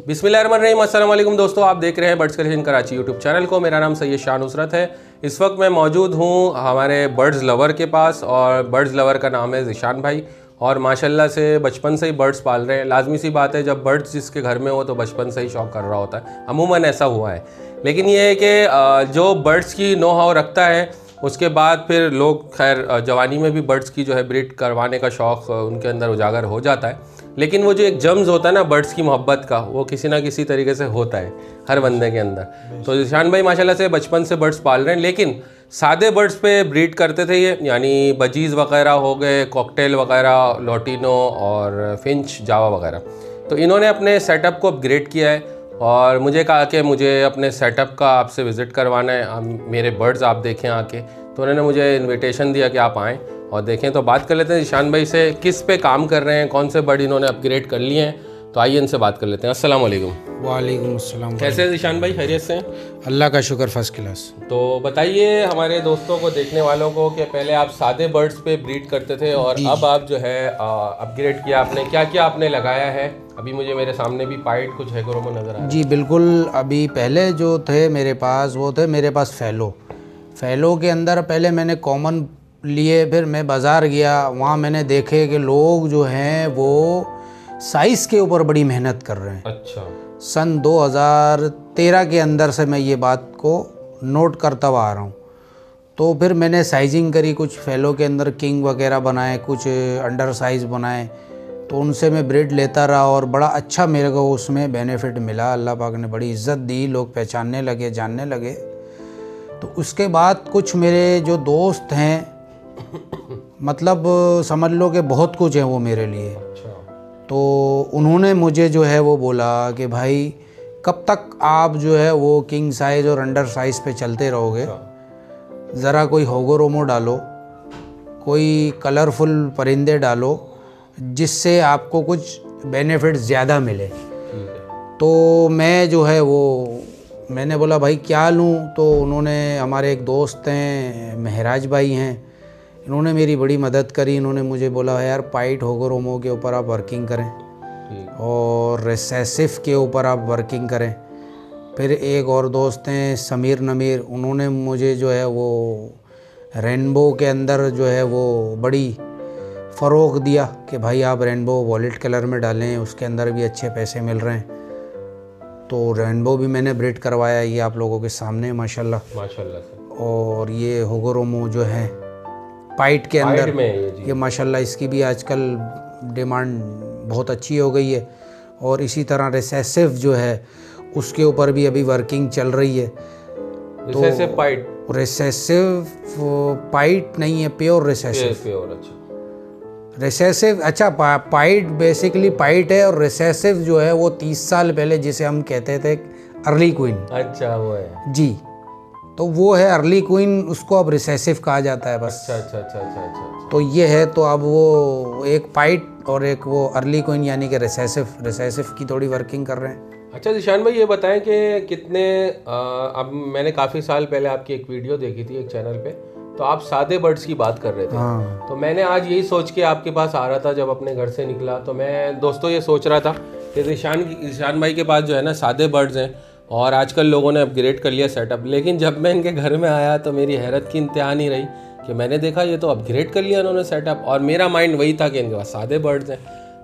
बिस्मिल्लाहिर्रहमानिर्रहीम, अस्सलाम वालेकुम दोस्तों, आप देख रहे हैं birds collection Karachi YouTube channel को। मेरा नाम सैयद शाह नुसरत है। इस वक्त मैं मौजूद हूँ हमारे बर्ड्स लवर के पास और बर्ड्स लवर का नाम है ज़ीशान भाई और माशाल्लाह से बचपन से ही बर्ड्स पाल रहे हैं। लाजमी सी बात है, जब बर्ड्स जिसके घर में हो तो बचपन से ही शौक़ कर रहा होता है, अमूमन ऐसा हुआ है। लेकिन ये है कि जो बर्ड्स की नो हाउ रखता है उसके बाद फिर लोग खैर जवानी में भी बर्ड्स की जो है ब्रीड करवाने का शौक़ उनके अंदर उजागर हो जाता है। लेकिन वो जो एक जम्स होता है ना बर्ड्स की मोहब्बत का, वो किसी ना किसी तरीके से होता है हर बंदे के अंदर। तो ज़ीशान भाई माशाल्लाह से बचपन से बर्ड्स पाल रहे हैं, लेकिन सादे बर्ड्स पे ब्रीड करते थे ये, यानी बजीज़ वगैरह हो गए, कॉकटेल वगैरह, लोटिनो और फिंच जावा वगैरह। तो इन्होंने अपने सेटअप को अपग्रेड किया है और मुझे कहा कि मुझे अपने सेटअप का आपसे विज़िट करवाना है, मेरे बर्ड्स आप देखें आके। तो उन्होंने मुझे इनविटेशन दिया कि आप आएँ और देखें। तो बात कर लेते हैं ज़ीशान भाई से, किस पे काम कर रहे हैं, कौन से बर्ड इन्होंने अपग्रेड कर लिए हैं। तो आइए इनसे बात कर लेते हैं। अस्सलाम वालेकुम। वालेकुम अस्सलाम। कैसे हैं ज़ीशान भाई, खैरियत से हैं? अल्लाह का शुक्र, फर्स्ट क्लास। तो बताइए हमारे दोस्तों को, देखने वालों को, कि पहले आप सादे बर्ड्स पे ब्रीड करते थे और अब आप जो है अपग्रेड किया आपने, क्या क्या आपने लगाया है? अभी मुझे मेरे सामने भी पाइट कुछ हैगरोमो नज़र आ रहा है। जी बिल्कुल, अभी पहले जो थे मेरे पास वो थे मेरे पास फैलो के अंदर पहले मैंने कॉमन लिए, फिर मैं बाज़ार गया, वहाँ मैंने देखे कि लोग जो हैं वो साइज़ के ऊपर बड़ी मेहनत कर रहे हैं। अच्छा। सन 2013 के अंदर से मैं ये बात को नोट करता हुआ आ रहा हूँ। तो फिर मैंने साइजिंग करी, कुछ फैलो के अंदर किंग वगैरह बनाए, कुछ अंडर साइज़ बनाए, तो उनसे मैं ब्रीड लेता रहा और बड़ा अच्छा मेरे को उसमें बेनिफिट मिला। अल्लाह पाक ने बड़ी इज़्ज़त दी, लोग पहचानने लगे, जानने लगे। तो उसके बाद कुछ मेरे जो दोस्त हैं, मतलब समझ लो कि बहुत कुछ है वो मेरे लिए। अच्छा। तो उन्होंने मुझे जो है वो बोला कि भाई कब तक आप जो है वो किंग साइज़ और अंडर साइज़ पे चलते रहोगे, ज़रा कोई होगोरोमो डालो, कोई कलरफुल परिंदे डालो जिससे आपको कुछ बेनिफिट ज़्यादा मिले। तो मैं जो है वो मैंने बोला भाई क्या लूँ। तो उन्होंने, हमारे एक दोस्त हैं महराज भाई हैं, इन्होंने मेरी बड़ी मदद करी। इन्होंने मुझे बोला यार पाइट होगोरोमो के ऊपर आप वर्किंग करें और रिसेसिव के ऊपर आप वर्किंग करें। फिर एक और दोस्त हैं समीर नमीर, उन्होंने मुझे जो है वो रेनबो के अंदर जो है वो बड़ी फ़रोग दिया कि भाई आप रेनबो वॉलेट कलर में डालें, उसके अंदर भी अच्छे पैसे मिल रहे हैं। तो रेनबो भी मैंने ब्रीड करवाया, ये आप लोगों के सामने माशाल्लाह से। और ये होगोरोमो जो है पाइट के अंदर में ये माशाल्लाह इसकी भी आजकल डिमांड बहुत अच्छी हो गई है। और इसी तरह रिसेसिव जो है उसके ऊपर भी अभी वर्किंग चल रही है। रिसेसिव पाइट? रिसेसिव पाइट नहीं है, प्योर रिसेसिव। प्योर। अच्छा। रिसेसिव, अच्छा पाइट बेसिकली पाइट है और रिसेसिव जो है वो 30 साल पहले जिसे हम कहते थे अर्ली क्वीन। अच्छा, वो है जी, तो वो है अर्ली क्वीन, उसको अब रिसेसिव कहा जाता है बस। अच्छा। तो ये है, तो अब वो एक पाइट और एक वो अर्ली क्वीन यानी कि रिसेसिव की थोड़ी वर्किंग कर रहे हैं। अच्छा ज़ीशान भाई, ये बताएं कि कितने अब मैंने काफ़ी साल पहले आपकी एक वीडियो देखी थी एक चैनल पे, तो आप सादे बर्ड्स की बात कर रहे थे। हाँ। तो मैंने आज यही सोच के आपके पास आ रहा था, जब अपने घर से निकला तो मैं दोस्तों ये सोच रहा था कि ज़ीशान भाई के पास जो है ना सादे बर्ड्स हैं और आजकल लोगों ने अपग्रेड कर लिया सेटअप। लेकिन जब मैं इनके घर में आया तो मेरी हैरत की इंतहा नहीं रही कि मैंने देखा ये तो अपग्रेड कर लिया उन्होंने सेटअप, और मेरा माइंड वही था कि इनके पास सादे बर्ड्स हैं।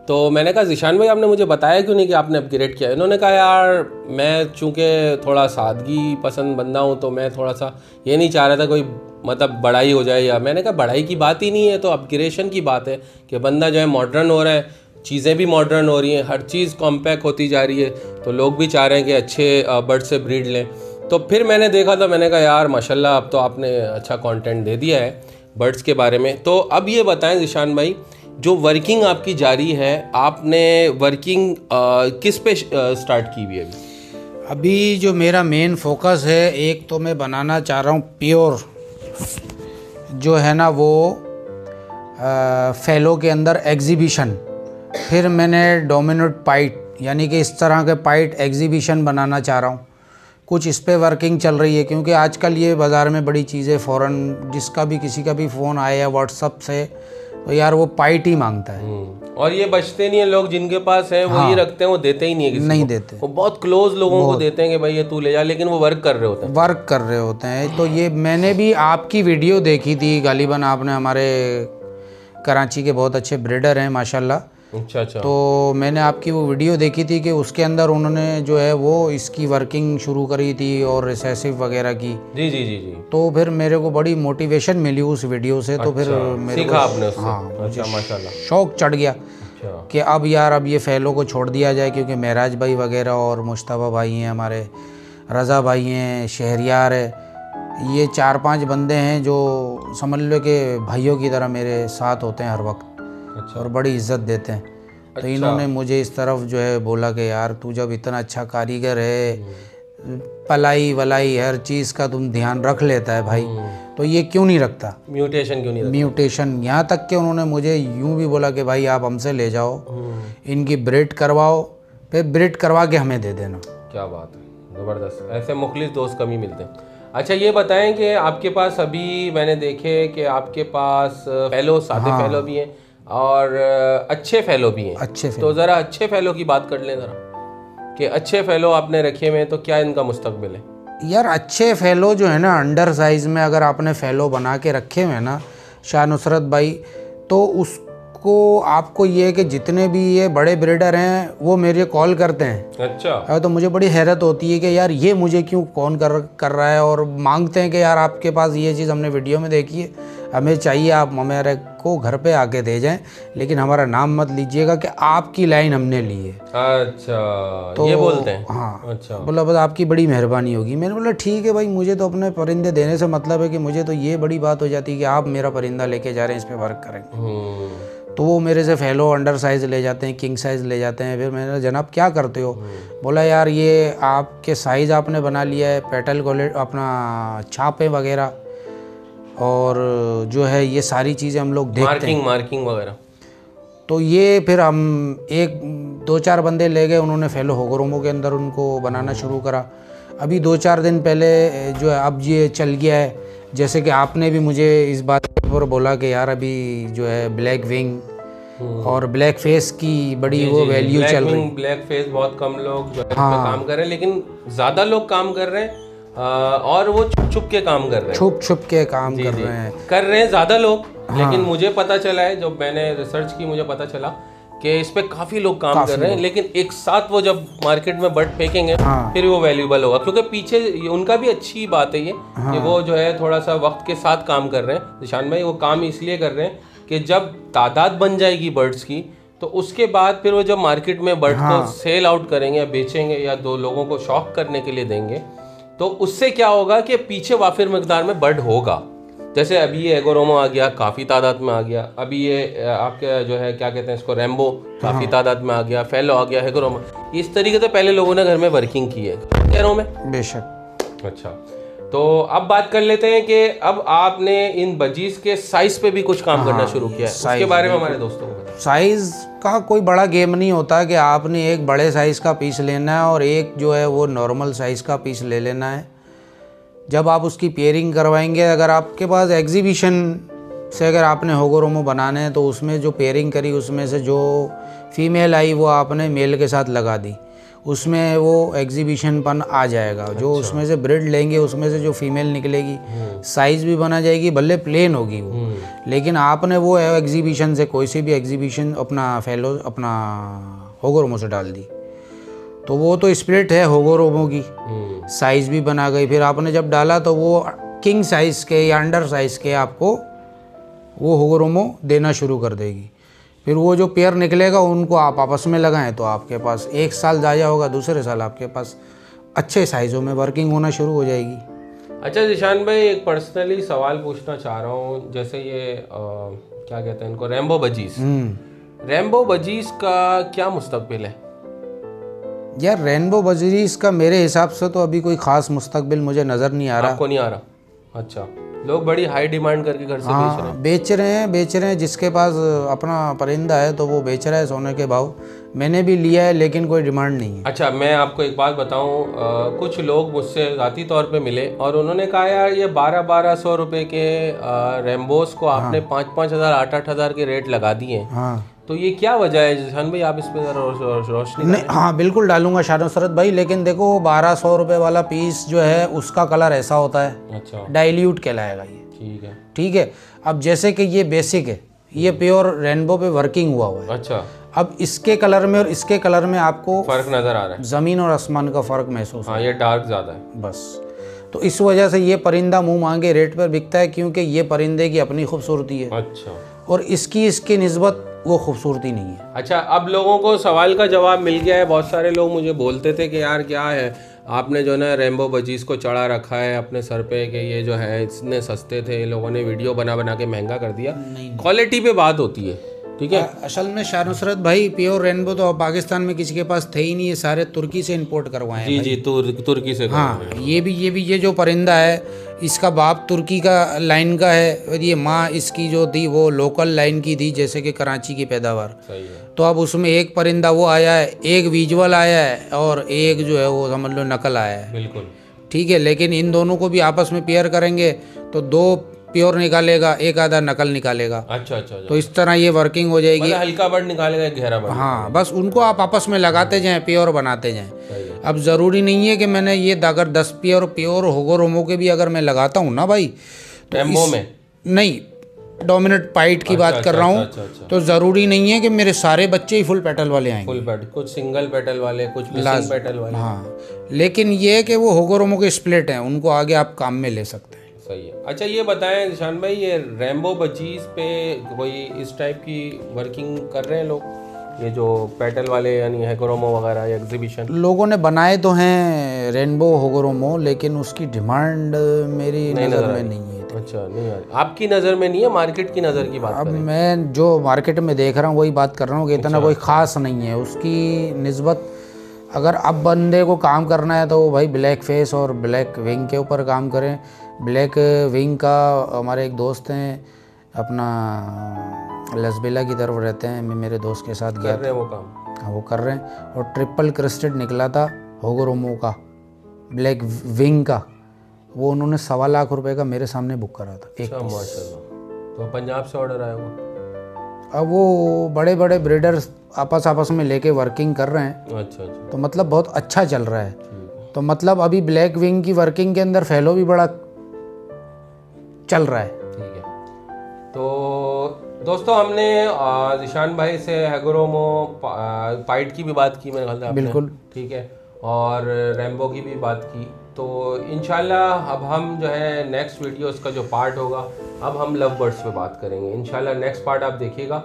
तो मैंने कहा ज़ीशान भाई आपने मुझे बताया क्यों नहीं कि आपने अपग्रेड किया? इन्होंने कहा यार मैं चूँकि थोड़ा सादगी पसंद बंदा हूँ तो मैं थोड़ा सा ये नहीं चाह रहा था कोई मतलब बढ़ाई हो जाए। या मैंने कहा बढ़ाई की बात ही नहीं है, तो अपग्रेडेशन की बात है कि बंदा जो है मॉडर्न हो रहा है, चीज़ें भी मॉडर्न हो रही हैं, हर चीज़ कॉम्पैक्ट होती जा रही है, तो लोग भी चाह रहे हैं कि अच्छे बर्ड से ब्रीड लें। तो फिर मैंने देखा था, मैंने कहा यार माशाल्लाह अब तो आपने अच्छा कंटेंट दे दिया है बर्ड्स के बारे में। तो अब ये बताएं ज़ीशान भाई, जो वर्किंग आपकी जारी है, आपने वर्किंग किस पे स्टार्ट की हुई है अभी? जो मेरा मेन फोकस है, एक तो मैं बनाना चाह रहा हूँ प्योर जो है ना वो फैलो के अंदर एग्जीबिशन। फिर मैंने डोमिनेट पाइट यानी कि इस तरह के पाइट एग्जीबिशन बनाना चाह रहा हूँ। कुछ इस पे वर्किंग चल रही है, क्योंकि आजकल ये बाज़ार में बड़ी चीज़ें फ़ौरन जिसका भी किसी का भी फ़ोन आया व्हाट्सअप से तो यार वो पाइट ही मांगता है। और ये बचते नहीं है लोग, जिनके पास है वो ये रखते हैं, वो देते ही नहीं है किसी नहीं को। देते, वो बहुत क्लोज लोगों को देते हैं कि भाई ये तू ले जा, लेकिन वो वर्क कर रहे होते हैं। वर्क कर रहे होते हैं। तो ये मैंने भी आपकी वीडियो देखी थी गालिबन, आपने हमारे कराची के बहुत अच्छे ब्रीडर हैं माशाल्लाह। अच्छा अच्छा। तो मैंने आपकी वो वीडियो देखी थी कि उसके अंदर उन्होंने जो है वो इसकी वर्किंग शुरू करी थी और रिसेसिव वगैरह की। जी जी जी जी। तो फिर मेरे को बड़ी मोटिवेशन मिली उस वीडियो से। तो फिर मेरे सीखा आपने उससे? हाँ, अच्छा माशाल्लाह। शौक चढ़ गया अच्छा। कि अब यार अब ये फैलो को छोड़ दिया जाए, क्योंकि महराज भाई वगैरह और मुश्तबा भाई हैं हमारे, रज़ा भाई हैं, शहरियार है, ये 4-5 बंदे हैं जो समझ लो कि भाइयों की तरह मेरे साथ होते हैं हर वक्त। अच्छा। और बड़ी इज्जत देते हैं। तो इन्होंने मुझे इस तरफ जो है बोला कि यार तू जब इतना अच्छा कारीगर है, पलाई वलाई हर चीज़ का तुम ध्यान रख लेता है भाई, तो ये क्यों नहीं रखता, म्यूटेशन क्यों नहीं रखता? म्यूटेशन। यहाँ तक कि उन्होंने मुझे यूं भी बोला कि भाई आप हमसे ले जाओ, इनकी ब्रीड करवाओ, फिर ब्रीड करवा के हमें दे देना। क्या बात है, ज़बरदस्त। ऐसे मुखलिस दोस्त कम ही मिलते हैं। अच्छा ये बताएं कि आपके पास अभी मैंने देखे कि आपके पास फैलो, सादे फैलो भी हैं और अच्छे फैलो भी हैं। अच्छे तो ज़रा अच्छे फैलो की बात कर लें ज़रा, कि अच्छे फैलो आपने रखे हुए हैं, तो क्या इनका मुस्तकबिल है? यार अच्छे फैलो जो है ना, अंडर साइज़ में अगर आपने फैलो बना के रखे हुए हैं ना शाह नुसरत भाई, तो उसको आपको ये है कि जितने भी ये बड़े ब्रीडर हैं वो मेरे कॉल करते हैं। अच्छा। तो मुझे बड़ी हैरत होती है कि यार ये मुझे क्यों कौन कर रहा है, और मांगते हैं कि यार आपके पास ये चीज़ हमने वीडियो में देखी है, हमें चाहिए, आप हमारे को घर पे आके दे जाएं, लेकिन हमारा नाम मत लीजिएगा कि आपकी लाइन हमने ली है। अच्छा तो ये बोलते हैं? हाँ। अच्छा। बोला बस आपकी बड़ी मेहरबानी होगी। मैंने बोला ठीक है भाई, मुझे तो अपने परिंदे देने से मतलब है कि मुझे तो ये बड़ी बात हो जाती है कि आप मेरा परिंदा लेके जा रहे हैं, इस पर वर्क करेंगे। तो वो मेरे से फैलो अंडर साइज़ ले जाते हैं, किंग साइज़ ले जाते हैं। फिर मैंने जनाब क्या करते हो? बोला यार ये आपके साइज़ आपने बना लिया है, पेटल क्वालिटी अपना छापे वगैरह और जो है ये सारी चीज़ें हम लोग देखते हैं, मार्किंग वगैरह। तो ये फिर हम 1-2-4 बंदे ले गए, उन्होंने फैलो होगरोमो के अंदर उनको बनाना शुरू करा। अभी 2-4 दिन पहले जो है अब ये चल गया है, जैसे कि आपने भी मुझे इस बात पर बोला कि यार अभी जो है ब्लैक विंग और ब्लैक फेस की बड़ी वो वैल्यू चल रही है। ब्लैक फेस बहुत कम लोग जो है इस पे काम कर रहे हैं, लेकिन ज़्यादा लोग काम कर रहे हैं और वो छुप छुप के काम कर रहे हैं, छुप के काम कर रहे हैं ज़्यादा लोग। लेकिन मुझे पता चला है, जब मैंने रिसर्च की मुझे पता चला कि इस पे काफ़ी लोग काम कर रहे हैं, लेकिन एक साथ वो जब मार्केट में बर्ड फेंकेंगे फिर वो वैल्यूबल होगा, क्योंकि पीछे उनका भी अच्छी बात है ये कि वो जो है थोड़ा सा वक्त के साथ काम कर रहे हैं। निशान भाई वो काम इसलिए कर रहे हैं कि जब तादाद बन जाएगी बर्ड्स की, तो उसके बाद फिर वो जब मार्केट में बर्ड को सेल आउट करेंगे या बेचेंगे या 2 लोगों को शौक करने के लिए देंगे, तो उससे क्या होगा कि पीछे वाफिर मकदार में बर्ड होगा। जैसे अभी ये एगोरोमो आ गया, काफ़ी तादाद में आ गया। अभी ये आपके जो है क्या कहते हैं इसको, रैम्बो काफ़ी तादाद में आ गया, फैलो आ गया, एगोरोमो। इस तरीके से पहले लोगों ने घर में वर्किंग की है शहरों में, बेशक। अच्छा, तो अब बात कर लेते हैं कि अब आपने इन बजीज के साइज पे भी कुछ काम करना शुरू किया है, उसके बारे में हमारे दोस्तों को बताएं। साइज़ का कोई बड़ा गेम नहीं होता कि आपने एक बड़े साइज़ का पीस लेना है और एक जो है वो नॉर्मल साइज़ का पीस ले लेना है। जब आप उसकी पेयरिंग करवाएंगे, अगर आपके पास एग्जीबिशन से अगर आपने होगोरोमो बनाने हैं, तो उसमें जो पेयरिंग करी उसमें से जो फीमेल आई वो आपने मेल के साथ लगा दी, उसमें वो एग्जीबिशन पन आ जाएगा। जो उसमें से ब्रीड लेंगे उसमें से जो फीमेल निकलेगी, साइज़ भी बना जाएगी, भले प्लेन होगी वो, लेकिन आपने वो एग्जीबिशन से कोई सी भी एग्जीबिशन अपना फैलो अपना होगोरोमो से डाल दी, तो वो तो स्प्लिट है होगोरोमो की, साइज़ भी बना गई। फिर आपने जब डाला तो वो किंग साइज़ के या अंडर साइज़ के आपको वो होगोरोमो देना शुरू कर देगी। फिर वो जो पेयर निकलेगा उनको आप आपस में लगाएं तो आपके पास 1 साल जाया होगा, दूसरे साल आपके पास अच्छे साइज़ों में वर्किंग होना शुरू हो जाएगी। अच्छा जिशान भाई, एक पर्सनली सवाल पूछना चाह रहा हूँ, जैसे ये क्या कहते हैं इनको, रैम्बो बजीज, रैम्बो बजीज का क्या मुस्तकबिल है? यार रेनबो बजीज का मेरे हिसाब से तो अभी कोई ख़ास मुस्तकबिल मुझे नज़र नहीं आ रहा। आपको नहीं आ रहा? अच्छा, लोग बड़ी हाई डिमांड करके घर से बेच रहे हैं। बेच रहे हैं जिसके पास अपना परिंदा है तो वो बेच रहा है सोने के भाव। मैंने भी लिया है लेकिन कोई डिमांड नहीं है। अच्छा, मैं आपको एक बात बताऊं, कुछ लोग मुझसे ज़ाती तौर पे मिले और उन्होंने कहा यार ये 1200 रुपए के रेम्बोस को आपने 5-5 हज़ार 8-8 हज़ार के रेट लगा दिए। हाँ, तो ये क्या वजह है जिशान भाई, आप इस पे जरा रोशनी नहीं, हाँ बिल्कुल डालूंगा शानुसरत भाई, लेकिन देखो 1200 रुपये वाला पीस जो है उसका कलर ऐसा होता है, अच्छा डाइल्यूट कहलाएगा ये। ठीक है। ठीक है, अब जैसे कि ये बेसिक है, ये प्योर रेनबो पे वर्किंग हुआ हुआ है। अच्छा, अब इसके कलर में और इसके कलर में आपको फर्क नजर आ रहा है। ज़मीन और आसमान का फ़र्क महसूस हाँ, ये डार्क ज़्यादा है बस। तो इस वजह से ये परिंदा मुंह मांगे रेट पर बिकता है, क्योंकि ये परिंदे की अपनी खूबसूरती है अच्छा, और इसकी निस्बत वो खूबसूरती नहीं है। अच्छा, अब लोगों को सवाल का जवाब मिल गया है। बहुत सारे लोग मुझे बोलते थे कि यार क्या है आपने जो ना रेम्बो बजीज को चढ़ा रखा है अपने सर पे कि ये जो है इतने सस्ते थे, लोगों ने वीडियो बना बना के महंगा कर दिया। क्वालिटी पे बात होती है, ठीक है। असल में शानुसरत भाई प्योर रेनबो तो पाकिस्तान में किसी के पास थे ही नहीं, ये सारे तुर्की से इंपोर्ट करवाए हैं। जी, तुर्की से। हाँ, ये जो परिंदा है इसका बाप तुर्की का लाइन का है और ये माँ इसकी जो थी वो लोकल लाइन की थी, जैसे कि कराची की पैदावार। सही है। तो अब उसमें एक परिंदा वो आया है, एक विजुअल आया है और एक जो है वो समझ लो नकल आया है। बिल्कुल ठीक है, लेकिन इन दोनों को भी आपस में पेयर करेंगे तो 2 प्योर निकालेगा, एक आधा नकल निकालेगा। अच्छा, तो इस तरह ये वर्किंग हो जाएगी। मतलब हल्का बर्ड निकालेगा, एक गहरा बर्ड। हाँ, बस उनको आप आपस में लगाते जाएं, प्योर बनाते जाएं। सही है। अब ज़रूरी नहीं है कि मैंने ये अगर 10 प्योर होगोरोमो के भी अगर मैं लगाता हूँ ना भाई तो रेम्बो में नहीं, डोमिनेट पाइट की बात कर रहा हूँ, तो ज़रूरी नहीं है कि मेरे सारे बच्चे ही फुल पेटल वाले आएंगे। फुल पेटल, कुछ सिंगल पेटल वाले, कुछ मिसिंग पेटल वाले। हाँ, लेकिन ये है कि वो होगोरोमो के स्प्लिट हैं, उनको आगे आप काम में ले सकते हैं। सही है। अच्छा, ये बताएं निशान भाई, ये रेम्बो बजीज पे कोई इस टाइप की वर्किंग कर रहे हैं लोग, ये जो पेटल वाले यानी होगोरोमो वगैरह एग्जीबिशन? लोगों ने बनाए तो हैं रेनबो होगोरोमो, लेकिन उसकी डिमांड मेरी नज़र में नहीं है। अच्छा, नहीं आ रही आपकी नज़र में? नहीं है, मार्केट की नज़र की बात अब करें। मैं जो मार्केट में देख रहा हूँ वही बात कर रहा हूँ कि इतना कोई ख़ास नहीं है उसकी निस्बत। अगर अब बंदे को काम करना है तो वो भाई ब्लैक फेस और ब्लैक विंग के ऊपर काम करें। ब्लैक विंग का हमारे एक दोस्त हैं अपना लसबेला की तरफ रहते हैं, मैं मेरे दोस्त के साथ गया कर रहे हैं वो काम। हाँ, वो कर रहे हैं। और ट्रिपल क्रेस्टेड निकला था होगोरोमो का ब्लैक विंग का, वो उन्होंने 1.25 लाख रुपए का मेरे सामने बुक करा था एक। माशाल्लाह। तो पंजाब से ऑर्डर आया हुआ? अब वो बड़े बड़े ब्रीडर्स आपस में लेके वर्किंग कर रहे हैं। अच्छा, तो मतलब बहुत अच्छा चल रहा है। तो मतलब अभी ब्लैक विंग की वर्किंग के अंदर फैलो भी बड़ा चल रहा है। ठीक है। तो दोस्तों, हमने जिशान भाई से होगोरोमो पाइट की भी बात की, मेरे ख्याल से आपने। बिल्कुल। ठीक है, और रेम्बो की भी बात की। तो इंशाल्लाह अब हम जो है नेक्स्ट वीडियो उसका जो पार्ट होगा, अब हम लव बर्ड्स पे बात करेंगे। इंशाल्लाह नेक्स्ट पार्ट आप देखिएगा,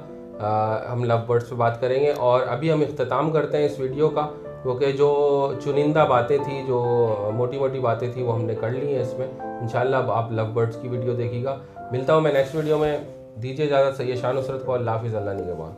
हम लव बर्ड्स पे बात करेंगे। और अभी हम इख्तिताम करते हैं इस वीडियो का, क्योंकि जो चुनिंदा बातें थी, जो मोटी मोटी बातें थी, वो हमने कर ली हैं इसमें। इंशाल्लाह अब आप लव बर्ड्स की वीडियो देखिएगा। मिलता हूँ मैं नेक्स्ट वीडियो में। दीजिए इजाज़त। सैयद शाह नुसरत को। अल्लाह हाफ़िज़। अल्लाह निगहबान।